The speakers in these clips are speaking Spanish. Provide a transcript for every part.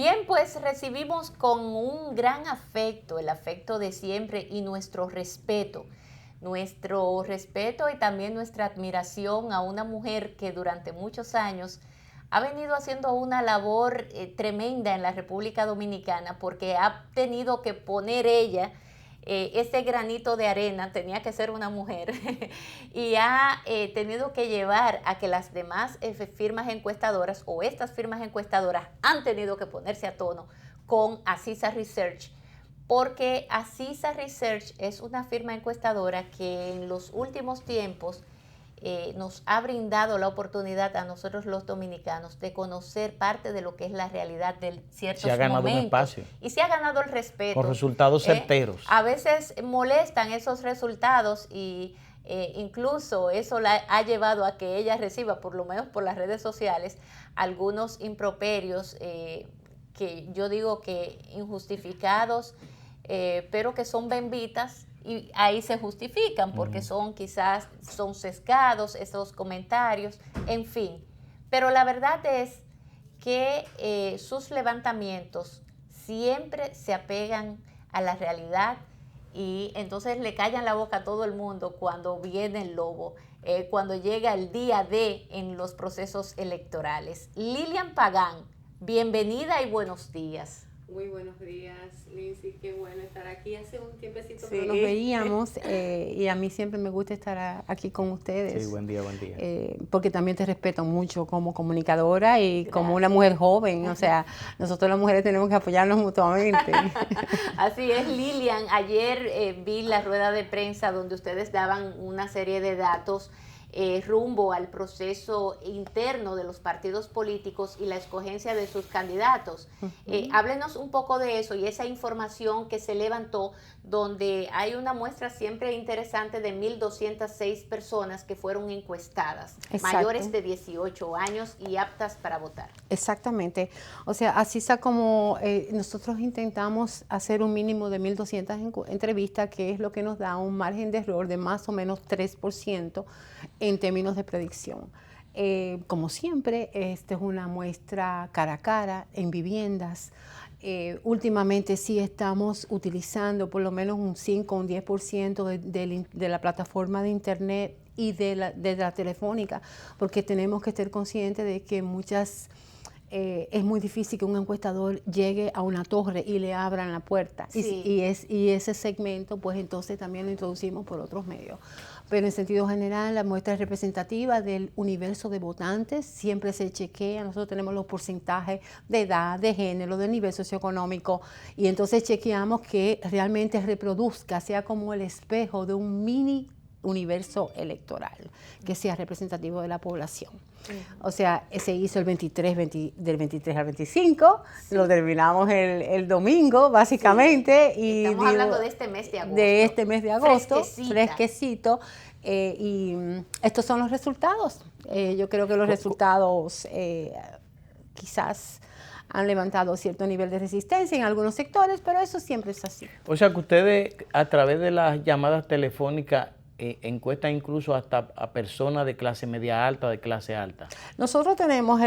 Bien, pues recibimos con un gran afecto, el afecto de siempre y nuestro respeto y también nuestra admiración a una mujer que durante muchos años ha venido haciendo una labor tremenda en la República Dominicana, porque ha tenido que poner ella ese granito de arena, tenía que ser una mujer, y ha tenido que llevar a que las demás firmas encuestadoras o estas firmas encuestadoras han tenido que ponerse a tono con Aziza Research, porque Aziza Research es una firma encuestadora que en los últimos tiempos nos ha brindado la oportunidad a nosotros los dominicanos de conocer parte de lo que es la realidad de ciertos momentos. Se ha ganado un espacio. Y se ha ganado el respeto. Con resultados certeros. A veces molestan esos resultados y incluso eso la ha llevado a que ella reciba, por lo menos por las redes sociales, algunos improperios que yo digo que injustificados, pero que son benditas. Y ahí se justifican porque quizás son sesgados esos comentarios, en fin. Pero la verdad es que sus levantamientos siempre se apegan a la realidad y entonces le callan la boca a todo el mundo cuando viene el lobo, cuando llega el día D en los procesos electorales. Lilian Pagán, bienvenida y buenos días. Muy buenos días, Lindsay, qué bueno estar aquí. Hace un tiempecito sí, que no nos veíamos y a mí siempre me gusta estar aquí con ustedes. Sí, buen día, buen día. Porque también te respeto mucho como comunicadora y como una mujer joven, o sea, nosotros las mujeres tenemos que apoyarnos mutuamente. Así es, Lilian, ayer vi la rueda de prensa donde ustedes daban una serie de datos rumbo al proceso interno de los partidos políticos y la escogencia de sus candidatos. Háblenos un poco de eso y esa información que se levantó, donde hay una muestra siempre interesante de 1.206 personas que fueron encuestadas, mayores de 18 años y aptas para votar. Exactamente. O sea, así está como nosotros intentamos hacer un mínimo de 1.200 entrevistas, que es lo que nos da un margen de error de más o menos 3% en términos de predicción. Como siempre, esta es una muestra cara a cara en viviendas. Últimamente sí estamos utilizando por lo menos un 5 o un 10% de la plataforma de internet y de la telefónica, porque tenemos que estar conscientes de que es muy difícil que un encuestador llegue a una torre y le abran la puerta. Sí. Y ese segmento, pues entonces también lo introducimos por otros medios. Pero en sentido general, la muestra es representativa del universo de votantes, siempre se chequea, nosotros tenemos los porcentajes de edad, de género, de nivel socioeconómico, y entonces chequeamos que realmente reproduzca, sea como el espejo de un mini universo electoral, que sea representativo de la población. O sea, se hizo del 23 al 25, sí. Lo terminamos el domingo, básicamente. Sí. Y estamos hablando de este mes de agosto. De este mes de agosto, fresquecito. Y estos son los resultados. Yo creo que los resultados quizás han levantado cierto nivel de resistencia en algunos sectores, pero eso siempre es así. O sea que ustedes, a través de las llamadas telefónicas, encuestan incluso hasta a personas de clase media alta o de clase alta. Nosotros tenemos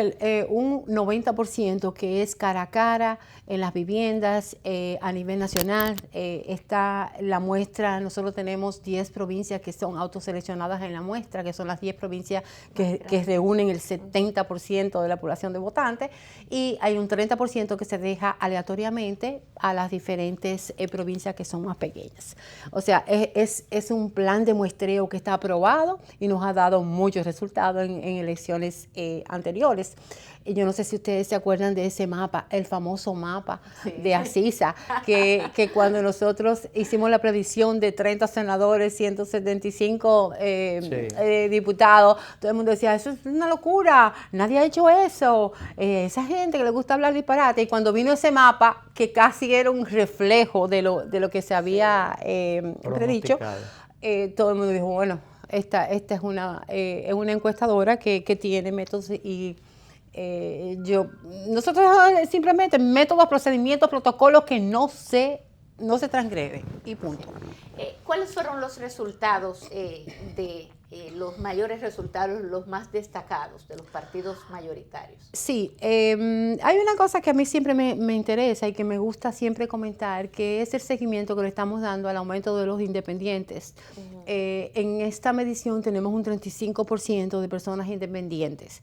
un 90% que es cara a cara en las viviendas a nivel nacional. Está la muestra, nosotros tenemos 10 provincias que son autoseleccionadas en la muestra, que son las 10 provincias que reúnen el 70% de la población de votantes, y hay un 30% que se deja aleatoriamente a las diferentes provincias que son más pequeñas. O sea, es un plan de muestreo que está aprobado y nos ha dado muchos resultados en elecciones anteriores. Y yo no sé si ustedes se acuerdan de ese mapa, el famoso mapa de Aziza, que cuando nosotros hicimos la predicción de 30 senadores, 175 diputados, todo el mundo decía, eso es una locura, nadie ha hecho eso, esa gente que le gusta hablar disparate. Y cuando vino ese mapa, que casi era un reflejo de lo que se había predicho, todo el mundo dijo, bueno, esta es una encuestadora que tiene métodos y nosotros simplemente métodos, procedimientos, protocolos que no se no se transgrede y punto. ¿Cuáles fueron los resultados los mayores resultados, los más destacados de los partidos mayoritarios? Sí, hay una cosa que a mí siempre me interesa y que me gusta siempre comentar, que es el seguimiento que le estamos dando al aumento de los independientes. En esta medición tenemos un 35% de personas independientes.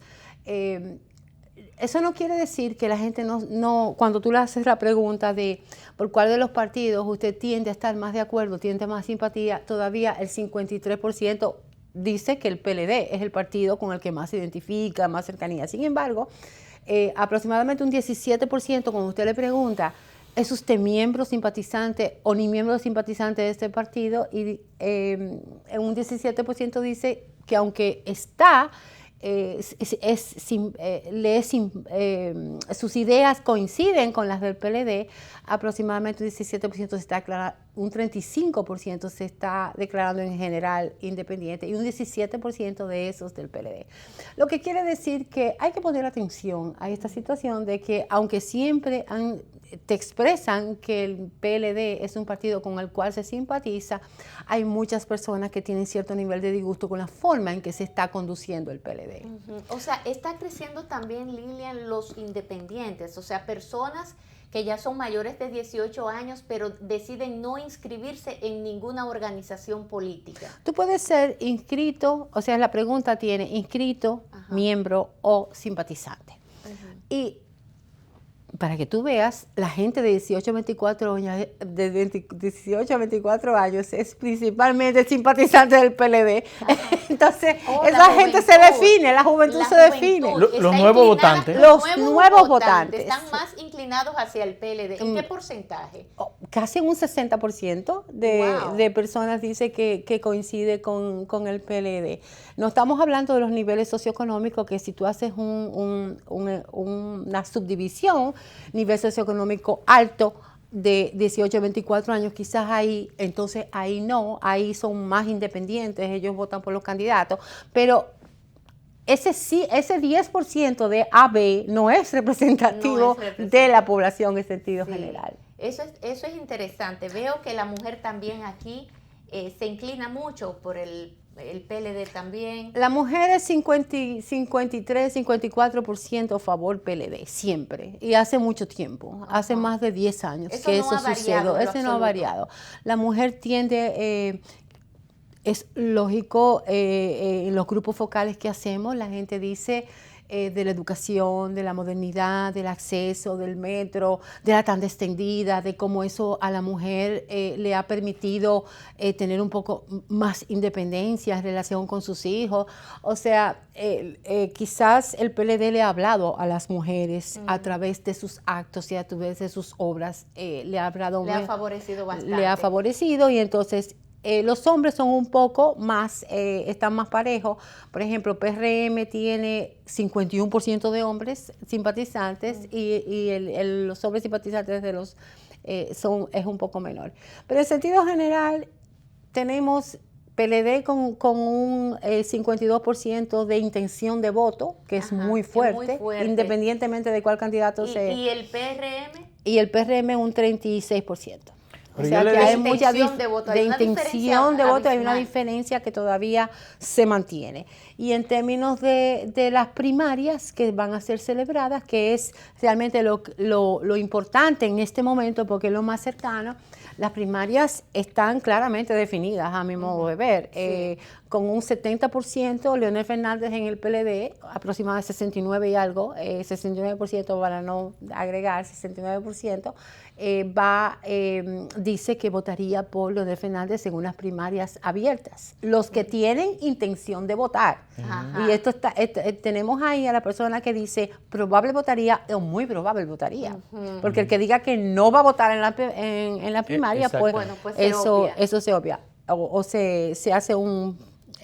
Eso no quiere decir que la gente no, cuando tú le haces la pregunta de por cuál de los partidos usted tiende a estar más de acuerdo, tiende a más simpatía, todavía el 53% dice que el PLD es el partido con el que más se identifica, más cercanía. Sin embargo, aproximadamente un 17% cuando usted le pregunta, ¿es usted miembro simpatizante o ni miembro simpatizante de este partido? Y un 17% dice que aunque está, sus ideas coinciden con las del PLD, aproximadamente un 17% se está declarando, un 35% se está declarando en general independiente y un 17% de esos del PLD. Lo que quiere decir que hay que poner atención a esta situación de que aunque siempre te expresan que el PLD es un partido con el cual se simpatiza, hay muchas personas que tienen cierto nivel de disgusto con la forma en que se está conduciendo el PLD. O sea, está creciendo también, Lilian, los independientes, o sea, personas que ya son mayores de 18 años, pero deciden no inscribirse en ninguna organización política. Tú puedes ser inscrito, o sea, la pregunta tiene inscrito, miembro o simpatizante. Y para que tú veas, la gente de 18 a 24 años, es principalmente simpatizante del PLD. Entonces, esa gente se define, la juventud se define. Los nuevos votantes. Los nuevos votantes están más inclinados hacia el PLD. ¿En qué porcentaje? Casi un 60% de personas dice que coincide con el PLD. No estamos hablando de los niveles socioeconómicos, que si tú haces una subdivisión, nivel socioeconómico alto de 18 a 24 años, quizás ahí, entonces ahí no, ahí son más independientes, ellos votan por los candidatos, pero ese 10% de AB no es representativo de la población en sentido general. Eso es interesante. Veo que la mujer también aquí se inclina mucho por el PLD también. La mujer es 53, 54% a favor PLD, siempre. Y hace mucho tiempo, hace más de 10 años que eso sucede. Ese no ha variado. La mujer tiende, es lógico, en los grupos focales que hacemos, la gente dice de la educación, de la modernidad, del acceso, del metro, de la tanda extendida, de cómo eso a la mujer le ha permitido tener un poco más independencia en relación con sus hijos. O sea, quizás el PLD le ha hablado a las mujeres a través de sus actos y a través de sus obras, le ha favorecido bastante. Le ha favorecido y entonces los hombres son un poco más, están más parejos. Por ejemplo, PRM tiene 51% de hombres simpatizantes y los hombres simpatizantes es un poco menor. Pero en sentido general tenemos PLD con un 52% de intención de voto, que es muy fuerte, independientemente de cuál candidato sea. ¿Y el PRM? Y el PRM un 36%. Pero o sea, que hay mucha intención de voto, hay una diferencia que todavía se mantiene. Y en términos de las primarias que van a ser celebradas, que es realmente lo importante en este momento, porque es lo más cercano, las primarias están claramente definidas, a mi modo de ver. Con un 70%, Leonel Fernández en el PLD, aproximadamente 69 y algo, 69% para no agregar, 69%, dice que votaría por Leonel Fernández en unas primarias abiertas. Los que tienen intención de votar. Y esto tenemos ahí a la persona que dice probable votaría o muy probable votaría. Porque el que diga que no va a votar en la primaria, pues eso se obvia. O se hace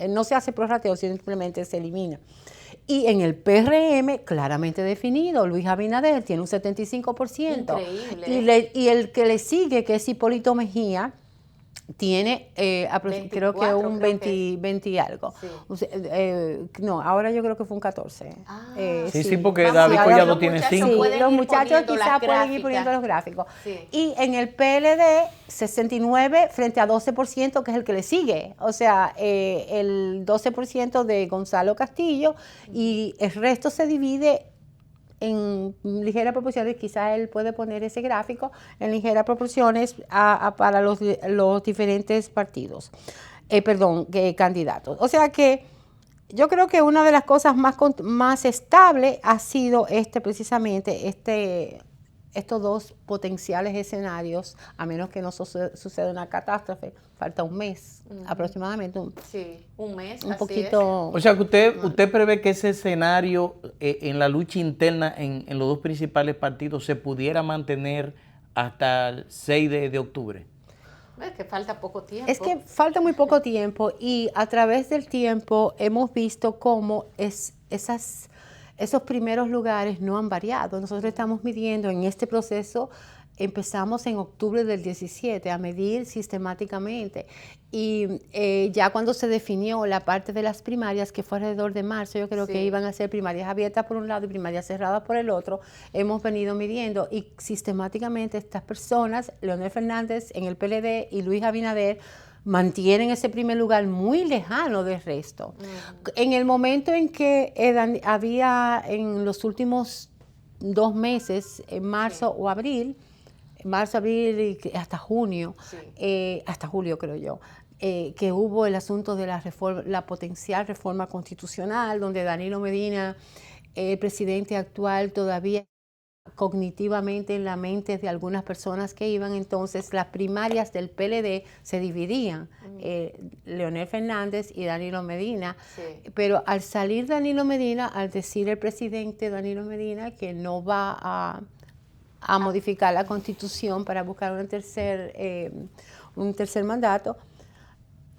no se hace prorrateo, simplemente se elimina. Y en el PRM, claramente definido, Luis Abinader tiene un 75%. Increíble. Y el que le sigue, que es Hipólito Mejía, tiene creo que un 20 y algo. Sí. O sea, no, ahora yo creo que fue un 14. Sí, porque Vamos, David ahora Collado los tiene muchachos 5. pueden los ir muchachos poniendo quizás las pueden ir gráficas. poniendo los gráficos. Sí. Y en el PLD, 69 frente a 12%, que es el que le sigue. O sea, el 12% de Gonzalo Castillo, y el resto se divide en ligeras proporciones. Quizás él puede poner ese gráfico en ligeras proporciones para los diferentes partidos, candidatos. O sea que yo creo que una de las cosas más estables ha sido precisamente estos dos potenciales escenarios, a menos que no suceda una catástrofe. Falta un mes aproximadamente. Sí, un mes. Un así poquito. O sea que usted prevé que ese escenario en la lucha interna en los dos principales partidos se pudiera mantener hasta el 6 de octubre. Es que falta poco tiempo. Es que falta muy poco tiempo, y a través del tiempo hemos visto cómo esos primeros lugares no han variado. Nosotros estamos midiendo en este proceso. Empezamos en octubre del 17 a medir sistemáticamente, y ya cuando se definió la parte de las primarias, que fue alrededor de marzo, yo creo Sí. que iban a ser primarias abiertas por un lado y primarias cerradas por el otro, hemos venido midiendo, y sistemáticamente estas personas, Leonel Fernández en el PLD y Luis Abinader, mantienen ese primer lugar muy lejano del resto. En el momento en que había en los últimos 2 meses, en marzo o abril, y hasta junio, hasta julio creo yo, que hubo el asunto de la potencial reforma constitucional, donde Danilo Medina, el presidente actual, todavía cognitivamente en la mente de algunas personas que iban. Entonces las primarias del PLD se dividían, Leonel Fernández y Danilo Medina, pero al salir Danilo Medina, al decir el presidente Danilo Medina que no va a modificar la Constitución para buscar un tercer mandato,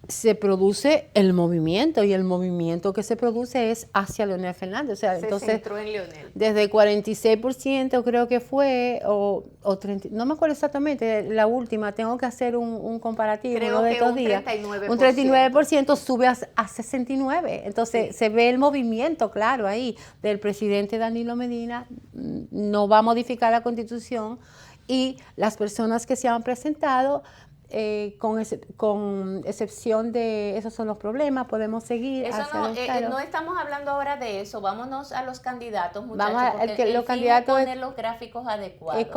se produce el movimiento, y el movimiento que se produce es hacia Leonel Fernández. O sea, Se centró en Leonel. Desde el 46% creo que fue, o 30, no me acuerdo exactamente, la última, tengo que hacer un comparativo Creo uno de que estos un días. 39%. Un 39% sube a 69%. Entonces se ve el movimiento claro ahí del presidente Danilo Medina. No va a modificar la Constitución, y las personas que se han presentado, con excepción de esos son los problemas, podemos seguir. Eso no estamos hablando ahora de eso. Vámonos a los candidatos, muchachos. Porque los candidatos poner los gráficos adecuados. Es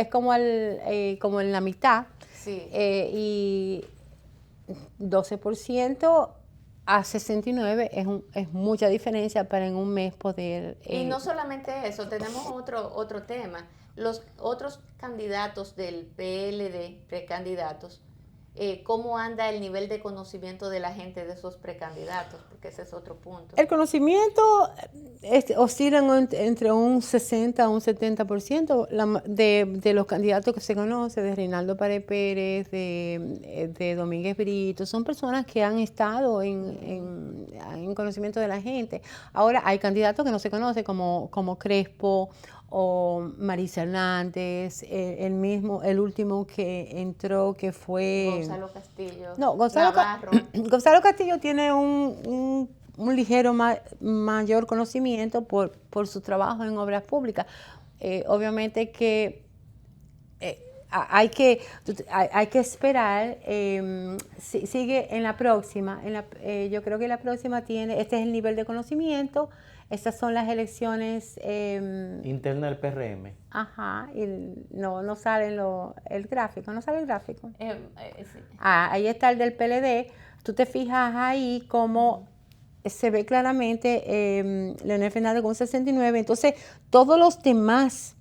como en la mitad. Sí. Y 12% a 69% es mucha diferencia para en un mes poder. Y no solamente eso, tenemos otro tema. Los otros candidatos del PLD, precandidatos, ¿cómo anda el nivel de conocimiento de la gente de esos precandidatos? Porque ese es otro punto. El conocimiento oscila entre un 60 a un 70% de los candidatos que se conoce, de Reinaldo Pared Pérez, de Domínguez Brito. Son personas que han estado en conocimiento de la gente. Ahora hay candidatos que no se conocen, como Crespo o Marisa Hernández, el último que entró, que fue Gonzalo Castillo. No, Navarro. Gonzalo Castillo tiene un ligero mayor conocimiento por su trabajo en obras públicas. Obviamente que hay que esperar. Sigue en la próxima. Yo creo que la próxima este es el nivel de conocimiento. Estas son las elecciones interna del PRM. Ajá, y no sale el gráfico, no sale el gráfico. Sí. Ahí está el del PLD. Tú te fijas ahí cómo se ve claramente Leonel Fernández con un 69. Entonces, todos los demás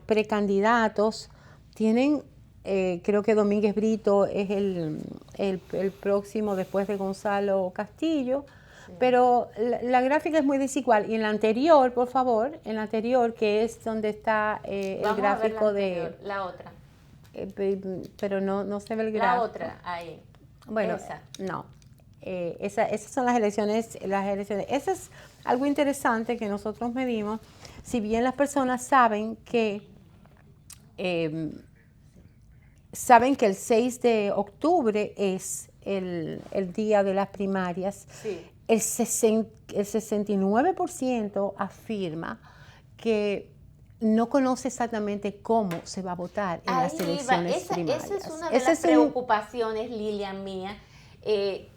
precandidatos tienen, creo que Domínguez Brito es el próximo después de Gonzalo Castillo. Pero la gráfica es muy desigual. Y en la anterior, por favor, que es donde está el gráfico de... La otra. Pero no se ve el gráfico. La otra, ahí. Bueno, esa. No. Esas son las elecciones. Eso es algo interesante que nosotros medimos. Si bien las personas saben que saben que el 6 de octubre es el día de las primarias. Sí. El 69% afirma que no conoce exactamente cómo se va a votar en las elecciones primarias. Esa es una de las preocupaciones, Lilian, mía.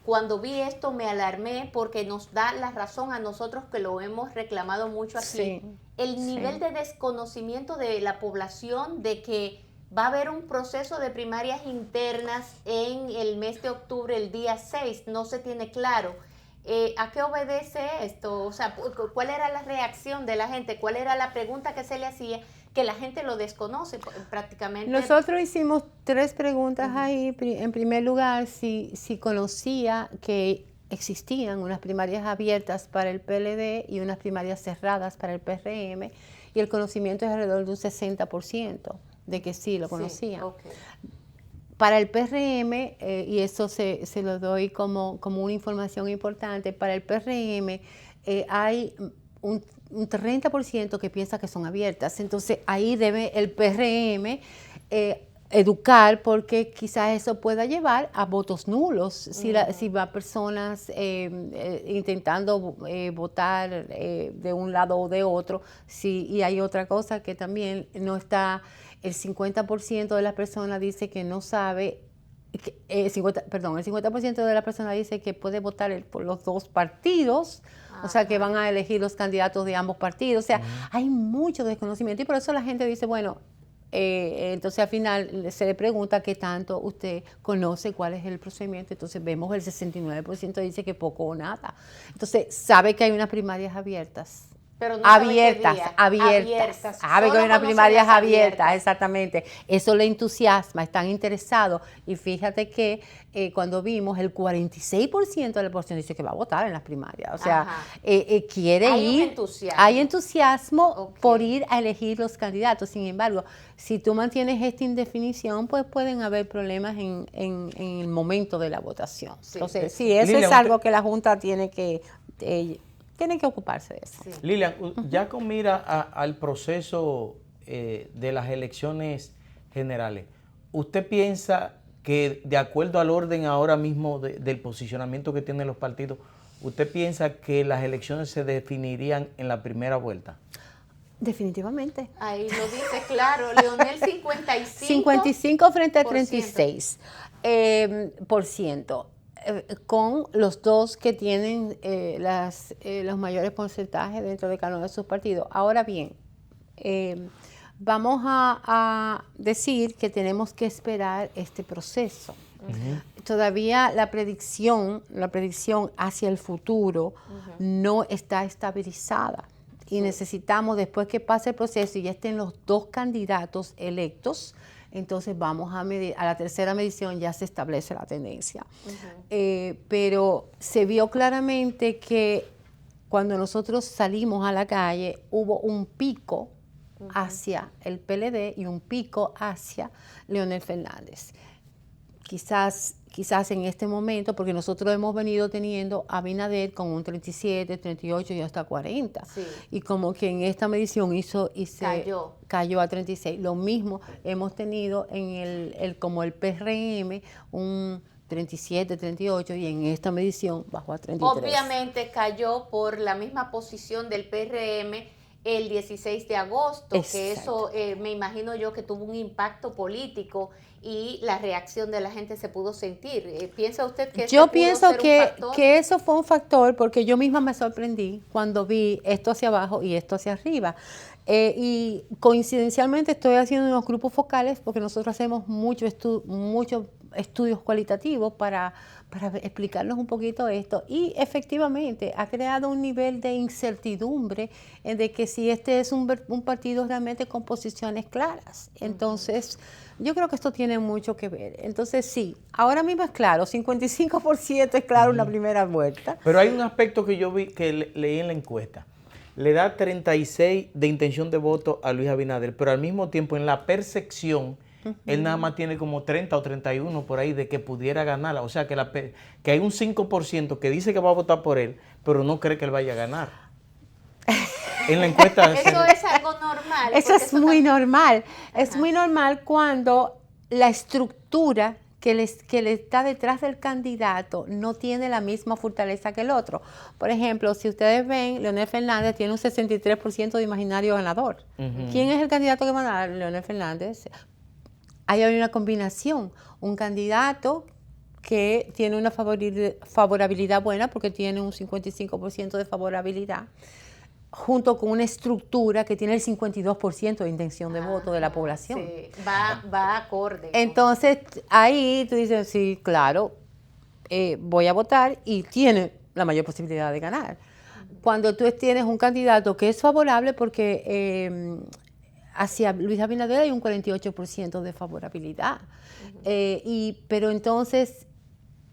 Cuando vi esto me alarmé porque nos da la razón a nosotros que lo hemos reclamado mucho aquí. Sí, el nivel de desconocimiento de la población de que va a haber un proceso de primarias internas en el mes de octubre, el día 6, no se tiene claro. ¿A qué obedece esto? O sea, ¿cuál era la reacción de la gente? ¿Cuál era la pregunta que se le hacía? Que la gente lo desconoce prácticamente. Nosotros hicimos 3 preguntas ahí. En primer lugar, si conocía que existían unas primarias abiertas para el PLD y unas primarias cerradas para el PRM, y el conocimiento es alrededor de un 60% de que sí lo conocían. Okay. Para el PRM, y eso se lo doy como una información importante, para el PRM hay un 30% que piensa que son abiertas. Entonces ahí debe el PRM educar, porque quizás eso pueda llevar a votos nulos si va personas intentando votar de un lado o de otro. Y hay otra cosa que también no está. El 50% de las personas dice que no sabe, el 50% de las personas dice que puede votar por los 2 partidos. O sea, que van a elegir los candidatos de ambos partidos. O sea, hay mucho desconocimiento, y por eso la gente dice, bueno, entonces al final se le pregunta qué tanto usted conoce cuál es el procedimiento. Entonces vemos el 69% dice que poco o nada. Entonces sabe que hay unas primarias abiertas. Pero no abiertas. Sabe que hay unas primarias abiertas, exactamente. Eso le entusiasma, están interesados. Y fíjate que cuando vimos, el 46% de la población dice que va a votar en las primarias. O sea, quiere ir. Hay entusiasmo por ir a elegir los candidatos. Sin embargo, si tú mantienes esta indefinición, pues pueden haber problemas en el momento de la votación. Sí. Entonces, sí, eso Lilian, es algo que la Junta tiene que ocuparse de eso. Sí. Lilian, ya con mira al proceso de las elecciones generales, ¿usted piensa que, de acuerdo al orden ahora mismo del posicionamiento que tienen los partidos, usted piensa que las elecciones se definirían en la primera vuelta? Definitivamente. Ahí lo dice claro, Leonel 55 frente a 36%. Con los 2 que tienen los mayores porcentajes dentro de cada uno de sus partidos. Ahora bien, vamos a decir que tenemos que esperar este proceso. Todavía la predicción hacia el futuro no está estabilizada, y necesitamos, después que pase el proceso y ya estén los 2 candidatos electos, entonces vamos a medir, a la tercera medición ya se establece la tendencia. Pero se vio claramente que cuando nosotros salimos a la calle hubo un pico hacia el PLD y un pico hacia Leonel Fernández. Quizás en este momento, porque nosotros hemos venido teniendo a Abinader con un 37, 38 y hasta 40. Sí. Y como que en esta medición cayó a 36. Lo mismo hemos tenido en como el PRM, un 37, 38, y en esta medición bajó a 33. Obviamente cayó por la misma posición del PRM el 16 de agosto, exacto, que eso me imagino yo que tuvo un impacto político y la reacción de la gente se pudo sentir. ¿Piensa usted que yo pienso que eso fue un factor, porque yo misma me sorprendí cuando vi esto hacia abajo y esto hacia arriba? Y coincidencialmente estoy haciendo unos grupos focales, porque nosotros hacemos muchos estudios cualitativos para explicarnos un poquito esto, y efectivamente ha creado un nivel de incertidumbre de que si este es un partido realmente con posiciones claras. Entonces, yo creo que esto tiene mucho que ver. Entonces, sí, ahora mismo es claro, 55% es claro una primera vuelta. Pero hay un aspecto que yo vi, que leí en la encuesta. Le da 36 de intención de voto a Luis Abinader, pero al mismo tiempo en la percepción él nada más tiene como 30 o 31 por ahí de que pudiera ganarla. O sea, que hay un 5% que dice que va a votar por él, pero no cree que él vaya a ganar. En la encuesta... Eso es algo normal. Eso es muy normal. Es muy normal cuando la estructura que le está detrás del candidato no tiene la misma fortaleza que el otro. Por ejemplo, si ustedes ven, Leonel Fernández tiene un 63% de imaginario ganador. ¿Quién es el candidato que va a ganar? Leonel Fernández. Ahí hay una combinación, un candidato que tiene una favorabilidad buena porque tiene un 55% de favorabilidad, junto con una estructura que tiene el 52% de intención de voto de la población. Sí, va acorde. Entonces, ahí tú dices, sí, claro, voy a votar y tiene la mayor posibilidad de ganar. Cuando tú tienes un candidato que es favorable porque hacia Luis Abinader hay un 48% de favorabilidad, pero entonces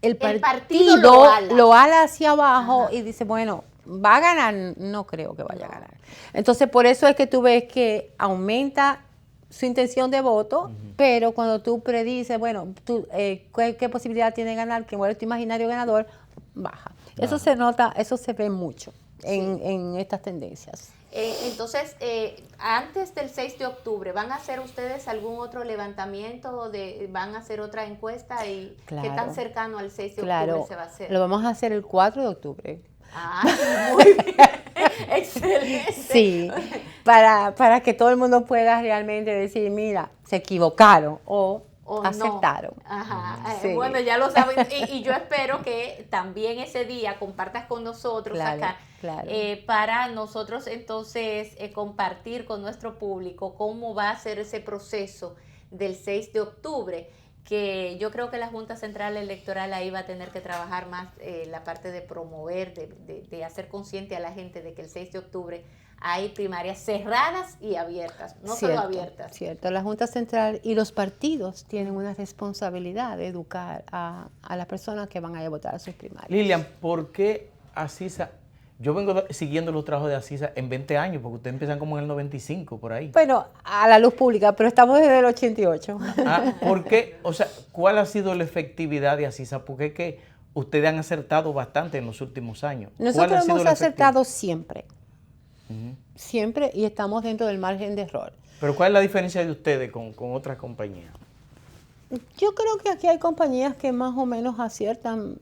el partido lo ala hacia abajo y dice, bueno, ¿va a ganar? No creo que vaya a ganar. Entonces, por eso es que tú ves que aumenta su intención de voto, pero cuando tú predices, bueno, ¿qué posibilidad tiene de ganar? ¿Quién es tu imaginario ganador? Baja. Eso se nota, eso se ve mucho en estas tendencias. Entonces, antes del 6 de octubre, ¿van a hacer ustedes algún otro levantamiento? ¿Van a hacer otra encuesta? ¿Y qué tan cercano al 6 de octubre se va a hacer? Lo vamos a hacer el 4 de octubre. Muy bien. Excelente. Sí, para que todo el mundo pueda realmente decir, mira, se equivocaron o aceptaron. No. Ajá. Sí. Bueno, ya lo saben. Y yo espero que también ese día compartas con nosotros acá. Claro. Para nosotros entonces compartir con nuestro público cómo va a ser ese proceso del 6 de octubre, que yo creo que la Junta Central Electoral ahí va a tener que trabajar más la parte de promover, de hacer consciente a la gente de que el 6 de octubre hay primarias cerradas y abiertas, no solo abiertas. Cierto, la Junta Central y los partidos tienen una responsabilidad de educar a las personas que van a ir a votar a sus primarias. Lilian, ¿por qué Asisa? Yo vengo siguiendo los trabajos de Asisa en 20 años, porque ustedes empiezan como en el 95, por ahí. Bueno, a la luz pública, pero estamos desde el 88. ¿Por qué? O sea, ¿cuál ha sido la efectividad de Asisa? Porque es que ustedes han acertado bastante en los últimos años. Nosotros hemos acertado siempre. Siempre, y estamos dentro del margen de error. ¿Pero cuál es la diferencia de ustedes con otras compañías? Yo creo que aquí hay compañías que más o menos aciertan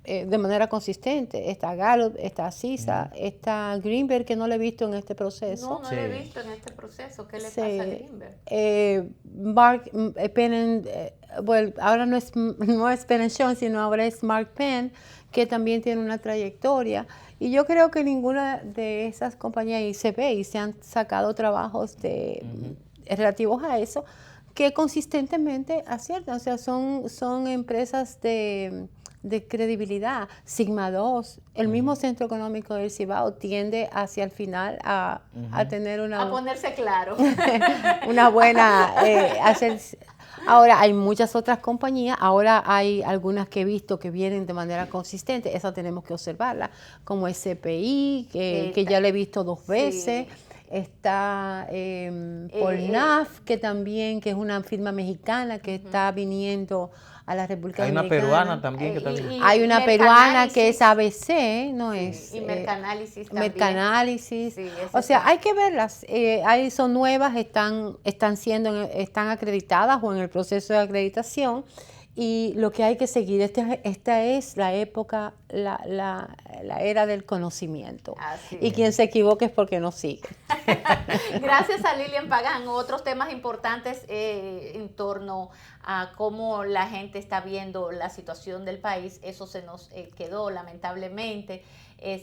de manera consistente. Está Gallup, está Asisa, está Greenberg, que no lo he visto en este proceso. No lo he visto en este proceso. ¿Qué le pasa a Greenberg? Bueno, ahora no es Penn & Jones, sino ahora es Mark Penn, que también tiene una trayectoria. Y yo creo que ninguna de esas compañías, y se ve, y se han sacado trabajos relativos a eso, que consistentemente aciertan. O sea, son empresas de credibilidad. Sigma 2, el mismo Centro Económico del Cibao tiende hacia el final a tener una... A ponerse claro. Una buena... Ahora, hay muchas otras compañías, ahora hay algunas que he visto que vienen de manera consistente, esa tenemos que observarla, como SPI, que ya la he visto 2 veces. Sí. Está Polnaf, que también, que es una firma mexicana que está viniendo a la República Dominicana. Hay una peruana también que está viniendo. Hay una peruana que es ABC, ¿no es? Y Mercanálisis también. Mercanálisis. Sí, o sea, hay que verlas. Son nuevas, están acreditadas o en el proceso de acreditación. Y lo que hay que seguir, esta es la época, la era del conocimiento. Y quien se equivoque es porque no sigue. Gracias a Lilian Pagán. Otros temas importantes en torno a cómo la gente está viendo la situación del país, eso se nos quedó lamentablemente.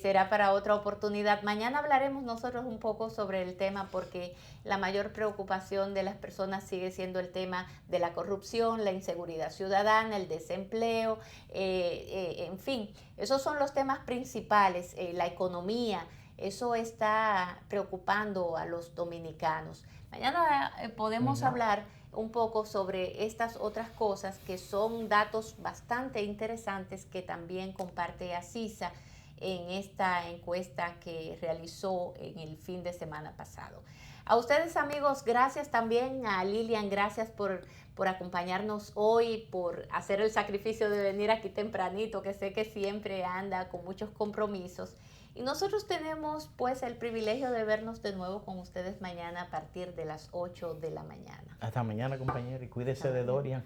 Será para otra oportunidad. Mañana hablaremos nosotros un poco sobre el tema, porque la mayor preocupación de las personas sigue siendo el tema de la corrupción, la inseguridad ciudadana, el desempleo, en fin, esos son los temas principales, la economía, eso está preocupando a los dominicanos. Mañana podemos hablar un poco sobre estas otras cosas que son datos bastante interesantes que también comparte Asisa. en esta encuesta que realizó en el fin de semana pasado. A ustedes, amigos, gracias también. A Lilian, gracias por acompañarnos hoy, por hacer el sacrificio de venir aquí tempranito, que sé que siempre anda con muchos compromisos. Y nosotros tenemos pues el privilegio de vernos de nuevo con ustedes mañana a partir de las 8 de la mañana. Hasta mañana, compañero, y cuídese de Dorian.